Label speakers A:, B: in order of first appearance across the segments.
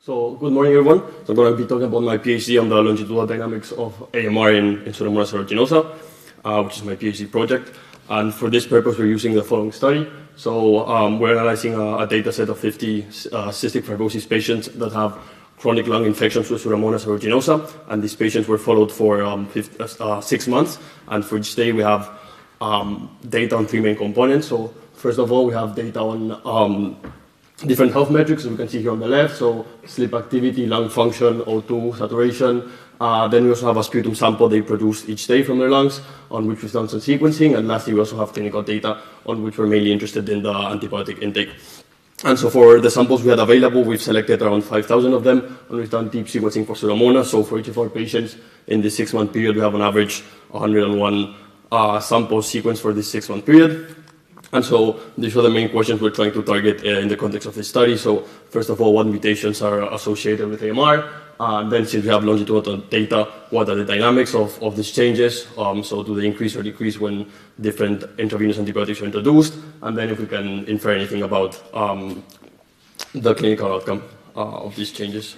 A: So good morning, everyone. So I'm going to be talking about my PhD on the longitudinal dynamics of AMR in Pseudomonas aeruginosa, which is my PhD project. And for this purpose, we're using the following study. So we're analyzing a data set of 50 cystic fibrosis patients that have chronic lung infections with Pseudomonas aeruginosa. And these patients were followed for 6 months. And for each day, we have data on 3 main components. So first of all, we have data on different health metrics, as we can see here on the left, so sleep activity, lung function, O2 saturation. Then we also have a sputum sample they produce each day from their lungs, on which we've done some sequencing. And lastly, we also have clinical data on which we're mainly interested in the antibiotic intake. And so for the samples we had available, we've selected around 5,000 of them, and we've done deep sequencing for Pseudomonas. So for each of our patients in this 6-month period, we have on average 101 samples sequenced for this 6-month period. And so these are the main questions we're trying to target in the context of this study. So first of all, what mutations are associated with AMR? Then since we have longitudinal data, what are the dynamics of these changes? So do they increase or decrease when different intravenous antibiotics are introduced? And then if we can infer anything about the clinical outcome of these changes.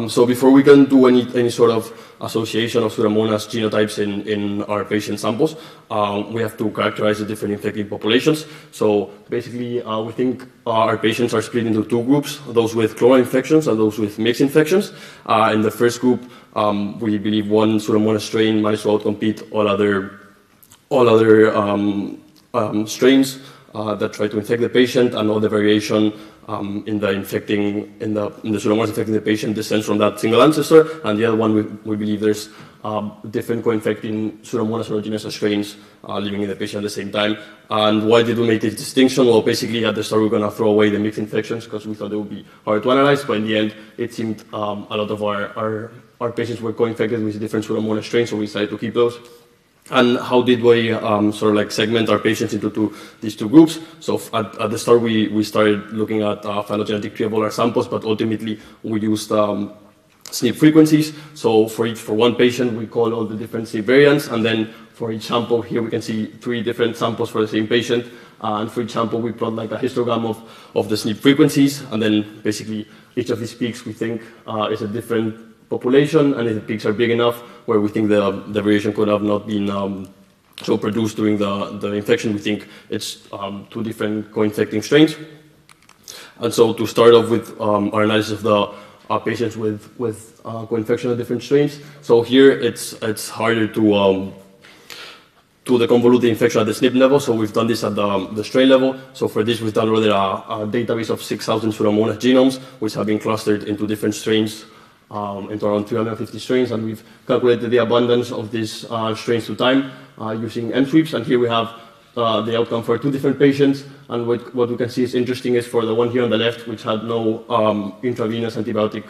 A: So before we can do any sort of association of Pseudomonas genotypes in our patient samples, we have to characterize the different infected populations. So basically, we think our patients are split into 2 groups, those with clonal infections and those with mixed infections. In the first group, we believe one Pseudomonas strain managed to outcompete all other strains that try to infect the patient, and all the variation in the Pseudomonas infecting the patient descends from that single ancestor. And the other one, we believe there's different co-infecting Pseudomonas aeruginosa strains living in the patient at the same time. And why did we make this distinction? Well, basically at the start we're going to throw away the mixed infections because we thought they would be hard to analyze, but in the end it seemed a lot of our patients were co-infected with different Pseudomonas strains, so we decided to keep those. And how did we segment our patients into these 2 groups? So at the start, we started looking at phylogenetic tree of all our samples, but ultimately we used SNP frequencies. So for one patient, we call all the different SNP variants, and then for each sample here, we can see 3 different samples for the same patient. And for each sample, we plot like a histogram of the SNP frequencies, and then basically each of these peaks we think is a different population, and if the peaks are big enough where we think the variation could have not been so produced during the infection, we think it's 2 different co-infecting strains. And so to start off with our analysis of the patients with co-infection of different strains. So here it's harder to deconvolute the infection at the SNP level, so we've done this at the strain level. So for this, we've downloaded a database of 6,000 Pseudomonas genomes, which have been clustered into different strains, into around 350 strains, and we've calculated the abundance of these strains to time using M-sweeps. And here we have the outcome for 2 different patients. And what we can see is interesting is for the one here on the left, which had no intravenous antibiotic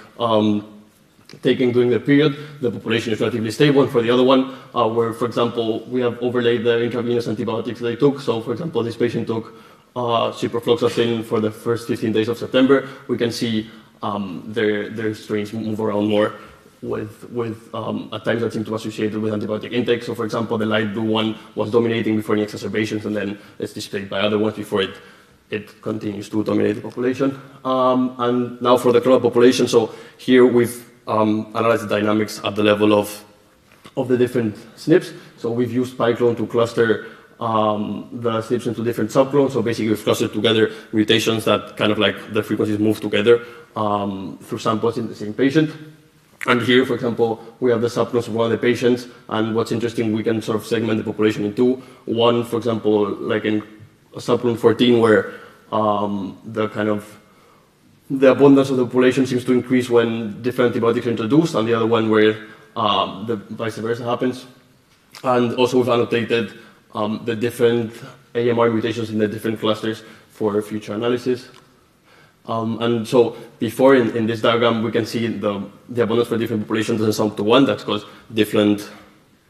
A: taking during the period, the population is relatively stable. And for the other one, where, for example, we have overlaid the intravenous antibiotics they took. So, for example, this patient took ciprofloxacin for the first 15 days of September. We can see their strains move around more with at times that seem to be associated with antibiotic intake. So for example, the light blue one was dominating before any exacerbations, and then it's displayed by other ones before it continues to dominate the population. And now for the clonal population, so here we've analyzed the dynamics at the level of the different SNPs. So we've used PyClone to cluster the SNPs into different subclones. So basically we've clustered together mutations that kind of like the frequencies move together through samples in the same patient. And here, for example, we have the subclones of one of the patients, and what's interesting, we can sort of segment the population in 2. One, for example, like in subclone 14, where the abundance of the population seems to increase when different antibiotics are introduced, and the other one where the vice versa happens. And also we've annotated the different AMR mutations in the different clusters for future analysis. And so before in this diagram, we can see the abundance for different populations doesn't sum to 1. That's because different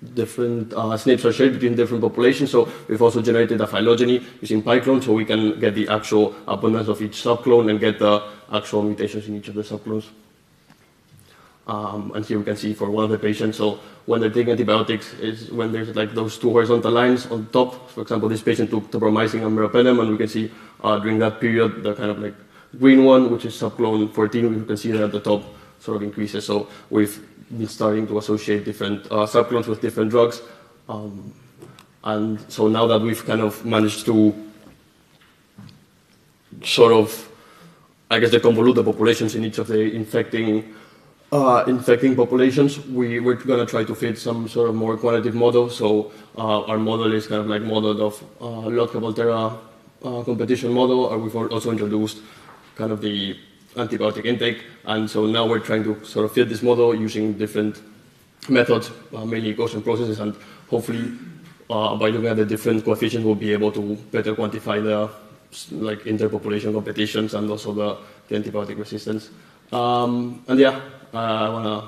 A: SNPs are shared between different populations. So we've also generated a phylogeny using PyClone, so we can get the actual abundance of each subclone and get the actual mutations in each of the subclones. And here we can see for one of the patients, so when they're taking antibiotics is when there's like those 2 horizontal lines on top. For example, this patient took tobramycin and meropenem, and we can see during that period the kind of like green one, which is subclone 14, you can see that at the top sort of increases. So we've been starting to associate different subclones with different drugs. And so now that we've kind of managed to sort of, I guess, deconvolute the populations in each of the infecting populations, we're going to try to fit some sort of more quantitative model. So our model is kind of like modeled of Lotka-Volterra competition model, and we've also introduced kind of the antibiotic intake. And so now we're trying to sort of fit this model using different methods, mainly Gaussian processes, and hopefully by looking at the different coefficients, we'll be able to better quantify the interpopulation competitions and also the antibiotic resistance. And yeah, I'm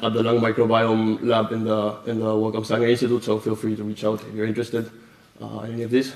A: at the lung microbiome lab in the Wellcome Sanger Institute, so feel free to reach out if you're interested in any of this.